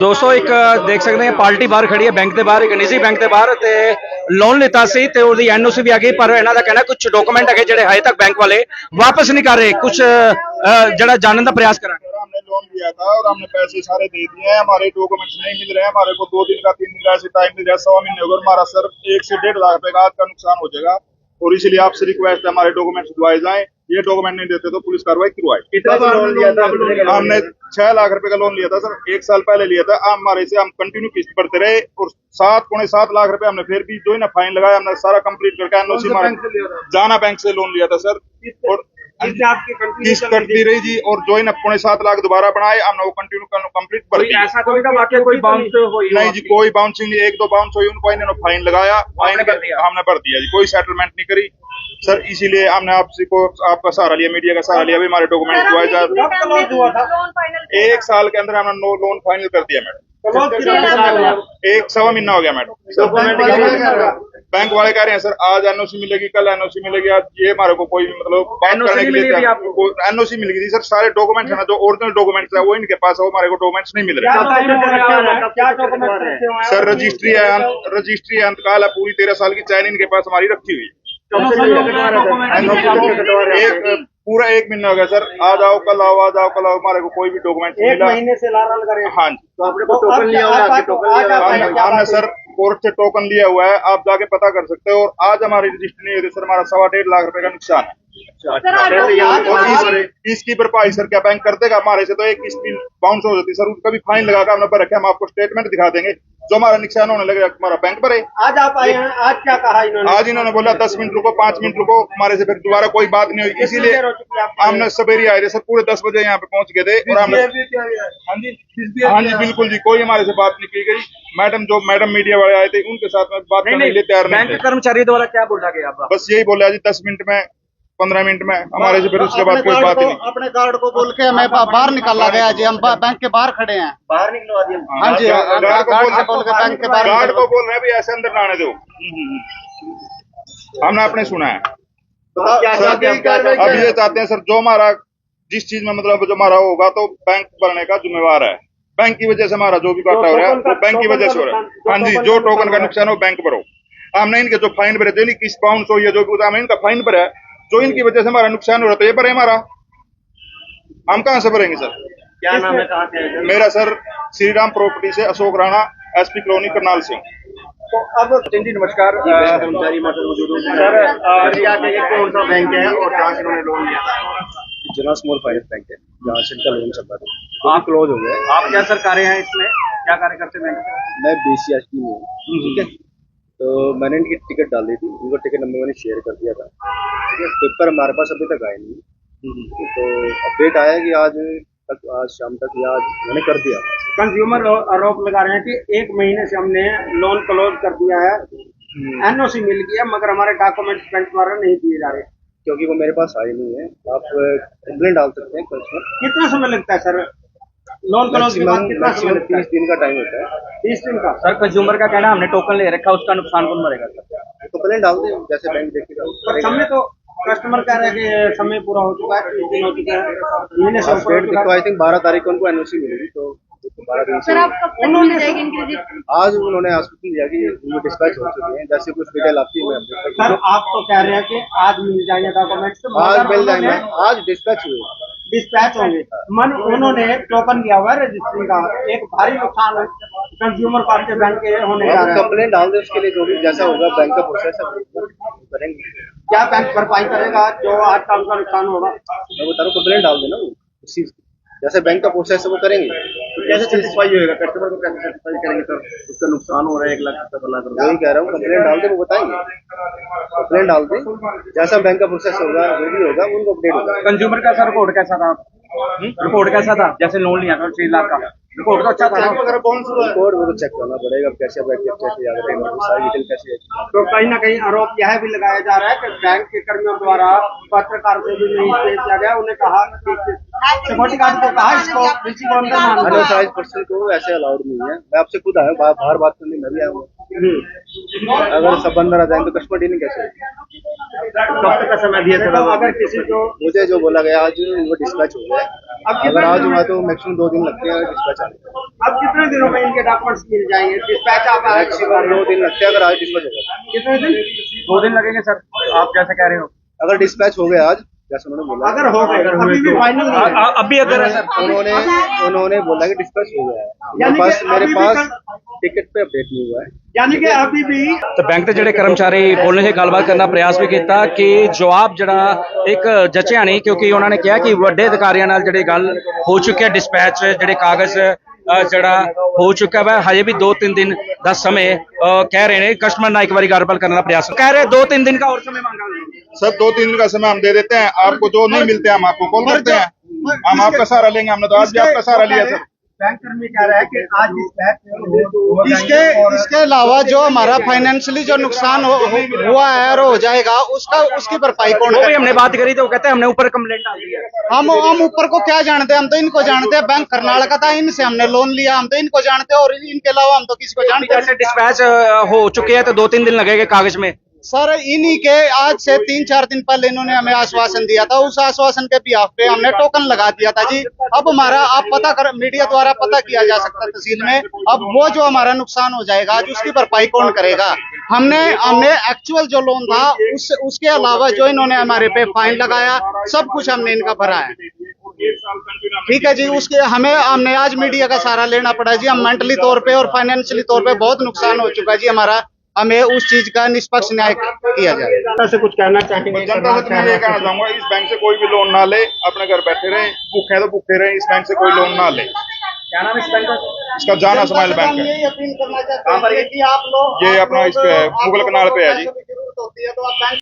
दोस्तों एक देख सकते हैं पार्टी बाहर खड़ी है बैंक के बाहर एक निजी बैंक के बाहर ते लोन लेता सी ते ਉਹਦੀ एनओसी भी आ गई पर ਇਹਨਾਂ ਦਾ ਕਹਿਣਾ ਕੁਝ ਡਾਕੂਮੈਂਟ ਹੈਗੇ ਜਿਹੜੇ ਹਜੇ ਤੱਕ ਬੈਂਕ ਵਾਲੇ वापस नहीं कर रहे कुछ जरा जानने का प्रयास करा हमने लोन लिया था और हमने पैसे सारे दे दिए हैं। हमारे डॉक्यूमेंट्स नहीं मिल रहे हैं। हमारे को 2 दिन का 3 दिन का ऐसे टाइम मिल रहा है। 1.25 महीने होगा। हमारा सर 1 से 1.5 लाख रुपए का आज का नुकसान हो जाएगा और इसलिए आपसे रिक्वेस्ट है हमारे डॉक्यूमेंट्स दिलवाए जाएं। ये डॉक्यूमेंट नहीं देते तो पुलिस कार्रवाई करवाए। कितना लोन लिया था? हमने 6 लाख रुपए का लोन लिया था सर। 1 साल पहले लिया था। हमारे से हम कंटिन्यू किस्त भरते रहे और 7.25 लाख रुपए हमने फिर भी जो है ना फाइन लगाया। हमने सारा कंप्लीट करके एनओसी जाना बैंक से लोन लिया था सर और किस्त कटती रही जी और जो है ना 7.25 लाख दोबारा बनाए हमने वो कंटिन्यू कंप्लीट भर दिया। ऐसा कोई का वाकई कोई बाउंस हुई नहीं जी कोई बाउंसिंग नहीं। 1-2 बाउंस हुई उनको इन्होंने फाइन लगाया। फाइन हमने भर दिया जी। कोई सेटलमेंट नहीं करी सर। इसीलिए हमने आपसे को आपका सहारा लिया, मीडिया का सहारा लिया। भी हमारे डॉक्यूमेंट हुआ था 1 साल के अंदर हमने लोन फाइनल कर दिया मैडम। 1.25 महीना हो गया मैडम। बैंक वाले कह रहे हैं सर आज एनओसी मिलेगी, कल एनओसी मिलेगी। आज ये हमारे को कोई मतलब बात करने के लिए एनओसी मिल गई थी सर। सारे डॉक्यूमेंट्स है ना जो ओरिजिनल डॉक्यूमेंट्स है वो इनके पास है। वो हमारे को डॉक्यूमेंट्स नहीं मिल रहे सर। रजिस्ट्री है अंतकाल है पूरी 13 साल की चैन इनके पास हमारी रखी हुई है। पूरा 1 महीना हो गया सर। आज आओ कल आओ, आज आओ कल आओ। हमारे को कोई भी डॉक्यूमेंट नहीं मिला। 1 महीने से लाल कर रहे हैं। हाँ जी तो आपने को टोकन लिया होगा? हमने सर कोर्ट से टोकन लिया हुआ है। आप जाके पता कर सकते हो। और आज हमारी रजिस्ट्री नहीं हुई सर। हमारा 1.25 लाख रुपए का नुकसान है। इसकी भरपाई सर क्या बैंक कर देगा? हमारे से तो एक किस्त बाउंस हो जाती सर। उसका भी फाइन लगाकर हमने भर रखे। हम आपको स्टेटमेंट दिखा देंगे जो हमारा नुकसान होने लगेगा हमारा बैंक भरे। आज आप आए हैं, आज क्या कहा इन्होंने? आज इन्होंने बोला 10 मिनट रुको, 5 मिनट रुको। हमारे से फिर दोबारा कोई बात नहीं हुई। इसीलिए हमने सवेरे आए थे सर। पूरे 10 बजे यहाँ पे पहुंच गए थे और हमने हाँ जी बिल्कुल जी कोई हमारे से बात नहीं की गई। मैडम मीडिया वाले आए थे उनके साथ में बात करने के लिए तैयार नहीं थे। बैंक कर्मचारी द्वारा क्या बोला गया? बस यही बोला जी 10 मिनट में 15 मिनट में हमारे से फिर उसके बाद कोई बात ही नहीं। अपने गार्ड को बोल के हमें बाहर निकाला गया जी। हम बैंक के बाहर खड़े हैं। बाहर निकलवा दिया? हाँ जी गार्ड गार्ड बोल के बैंक के बाहर गार्ड को बोल रहे हैं भी ऐसे अंदर ना आने दो। हमने आपने सुना है। अब ये चाहते हैं सर जो हमारा जिस चीज में मतलब जो हमारा होगा तो बैंक भरने का जिम्मेवार है। बैंक की वजह से हमारा जो भी घाटा हो रहा है वो बैंक की वजह से हो रहा है। हाँ जी जो टोकन का नुकसान हो बैंक भरो। हमने इनके जो फाइन भरे जो किस बाउंस हो या जो हमने इनका फाइन भरा है जो इनकी वजह से हमारा नुकसान हो रहा था ये भरे हमारा। हम कहाँ से भरेंगे सर? क्या नाम है? कहाँ से? मेरा सर श्री राम प्रॉपर्टी से अशोक राणा एसपी कॉलोनी करनाल से। तो अब जी नमस्कार सर, कौन सा बैंक है और कहाँ से उन्होंने लोन लिया? जना स्मॉल फाइनेंस बैंक है जहाँ से इनका लोन चल रहा था। आप क्लोज हो गए। आप क्या सर कार्य हैं इसमें? क्या कार्य करते हैं बैंक? मैं BCSP में हूँ। ठीक है तो मैंने इनकी टिकट डाल दी थी। उनको टिकट नंबर मैंने शेयर कर दिया था। ठीक है पेपर हमारे पास अभी तक आए नहीं। तो अपडेट आया कि आज शाम तक या आज मैंने कर दिया। कंज्यूमर आरोप लगा रहे हैं कि 1 महीने से हमने लोन क्लोज कर दिया है। एनओसी मिल गया मगर हमारे डॉक्यूमेंट्स बैंक द्वारा नहीं दिए जा रहे क्योंकि वो मेरे पास आए नहीं है। आप कंप्लेंट डाल सकते हैं कस्टमर। कितना समय लगता है सर लोन क्लोज के बाद? कितना समय लगता है? 30 दिन का टाइम होता है। 30 दिन का? सर कंज्यूमर का कहना हमने टोकन ले रखा उसका नुकसान कौन भरेगा सर? कंप्लेंट डाल दें जैसे बैंक देखेगा। पर समय तो कस्टमर कह रहे हैं कि समय पूरा हो चुका है, 30 दिन हो चुका है, महीने से ऊपर हो चुका है। तो आई थिंक 12 तारीख को उनको एनओसी मिलेगी। तो 12 दिन से आज उन्होंने आश्वासन दिया कि वो डिस्पैच हो चुके हैं। जैसे कुछ डिटेल आपकी मैं सर आप तो कह रहे हैं कि आज मिल जाएंगे डॉक्यूमेंट्स? आज मिल जाएंगे। आज डिस्पैच हुए डिस्पैच होंगे। उन्होंने टोकन दिया हुआ है रजिस्ट्री का। एक भारी नुकसान कंज्यूमर पार्ट के बैंक के होने जा रहा है। कंप्लेंट डाल दे उसके लिए जो भी जैसा होगा बैंक का प्रोसेस है करेंगे। क्या बैंक भरपाई करेगा जो आज का उनका नुकसान होगा? मैं बता रहा हूँ कंप्लेंट डाल देना वो उसी जैसे बैंक का प्रोसेस है वो करेंगे। तो कैसे सेटिस्फाई होगा? कस्टमर को कैसे सेटिस्फाई करेंगे सर? उसका नुकसान हो रहा है 1 लाख वही कह रहा हूँ कंप्लेंट डाल दे वो बताएंगे। कंप्लेंट डाल दे जैसा बैंक का प्रोसेस होगा जो भी होगा उनको अपडेट होगा। कंज्यूमर का सर रिपोर्ट कैसा था? रिपोर्ट कैसा था? जैसे लोन लिया था 6 लाख का रिपोर्ट तो अच्छा था। रिपोर्ट वो तो चेक करना पड़ेगा कैसे कैसे याद रहेगा सारी डिटेल कैसे। तो कहीं ना कहीं आरोप यह भी लगाया जा रहा है कि बैंक के कर्मियों द्वारा पत्रकार से भी नहीं पेश किया गया। उन्हें कहा सिक्योरिटी गार्ड को कहा इसको किसी को अंदर मानो। अनऑथराइज्ड पर्सन को ऐसे अलाउड नहीं है। मैं आपसे खुद आया हूँ बाहर बात करने मैं भी आया हूँ। अगर सब अंदर आ जाए तो कस्टमर डीलिंग कैसे? कब तक का समय दिया था? अगर किसी को मुझे जो बोला गया आज वो डिस्पैच हो गया अब अगर आज हुआ तो मैक्सिमम 2 दिन लगते हैं डिस्पैच आने में। अब कितने दिनों में इनके डॉक्यूमेंट्स मिल जाएंगे? डिस्पैच आप मैक्सिमम 2 दिन लगते हैं अगर आज डिस्पैच होगा। कितने दिन? 2 दिन लगेंगे सर, आप जैसे कह रहे हो। अगर डिस्पैच हो गया आज, जैसे उन्होंने बोला, अगर हो गए अभी भी फाइनल नहीं है। अभी अगर उन्होंने बोला कि डिस्पैच हो गया है। यानी कि मेरे अभी भी पास टिकट पे अपडेट नहीं हुआ है। यानी कि अभी भी ਤੇ ਬੈਂਕ ਦੇ ਜਿਹੜੇ ਕਰਮਚਾਰੀ ਬੋਲਣੇ ਦੀ ਗੱਲਬਾਤ ਕਰਨ ਦਾ ਪ੍ਰਯਾਸ ਵੀ ਕੀਤਾ ਕਿ ਜਵਾਬ ਜਿਹੜਾ ਇੱਕ ਜਚਿਆ ਨਹੀਂ, ਕਿਉਂਕਿ ਉਹਨਾਂ ਨੇ ਕਿਹਾ ਕਿ ਵੱਡੇ ਅਧਿਕਾਰੀਆਂ ਨਾਲ ਜਿਹੜੀ ਗੱਲ ਹੋ ਚੁੱਕੀ ਹੈ, ਡਿਸਪੈਚ ਜਿਹੜੇ ਕਾਗਜ਼ ਜਿਹੜਾ ਹੋ ਚੁੱਕਾ ਵਾ, ਹਜੇ ਵੀ 2-3 ਦਿਨ ਦਾ ਸਮੇਂ ਕਹਿ ਰਹੇ ਨੇ। ਕਸਟਮਰ ਨਾਲ ਇੱਕ ਵਾਰੀ ਗੱਲਬਾਤ ਕਰਨ ਦਾ ਪ੍ਰयास ਕਹਿ ਰਹੇ 2-3 दिन का और समय मांगा। सर 2-3 दिन का समय हम दे देते हैं आपको, जो नहीं मिलते हम आपको कॉल करते हैं, हम आपका सहारा लेंगे। हमने तो आज भी आपका सहारा लिया सर। बैंक कर्मी कह रहा है कि आज इसके अलावा जो हमारा फाइनेंशियली जो नुकसान हुआ है और हो जाएगा उसकी भरपाई कौन वो भी करेगा? हमने बात करी तो वो कहते हैं हमने ऊपर कंप्लेंट डाल दी है। हम ऊपर को क्या जानते हैं? हम तो इनको जानते हैं, बैंक करनाल का था, इनसे हमने लोन लिया, हम तो इनको जानते हैं और इनके अलावा हम तो किसी को जानते हैं। जैसे डिस्पैच हो चुके हैं तो 2-3 दिन लगेंगे कागज में। सर इन्हीं के आज से 3-4 दिन पहले इन्होंने हमें आश्वासन दिया था, उस आश्वासन के बिहाफ पे हमने टोकन लगा दिया था जी। अब हमारा आप पता कर, मीडिया द्वारा पता किया जा सकता है तहसील में, अब वो जो हमारा नुकसान हो जाएगा आज उसकी भरपाई कौन करेगा? हमने एक्चुअल जो लोन था उसके अलावा जो इन्होंने हमारे पे फाइन लगाया सब कुछ हमने इनका भरा है। ठीक है जी, उसके हमने आज मीडिया का सहारा लेना पड़ा जी। हम मेंटली तौर पे और फाइनेंशियली तौर पे बहुत नुकसान हो चुका है जी हमारा। हमें उस चीज का निष्पक्ष न्याय किया जाए। जनता से कुछ कहना चाहेंगे? जनता से तो मैं ये कहना चाहूंगा, इस बैंक से कोई भी लोन ना ले, अपने घर बैठे रहे, भूखे हैं तो भूखे रहे, इस बैंक से कोई लोन ना ले। क्या नाम है इस बैंक का? इसका जाना स्माइल बैंक है, ये अपील करना चाहते हैं कि आप लोग ये अपना इस पे मुगल कनाल पे है जी। जरूरत होती है तो आप बैंक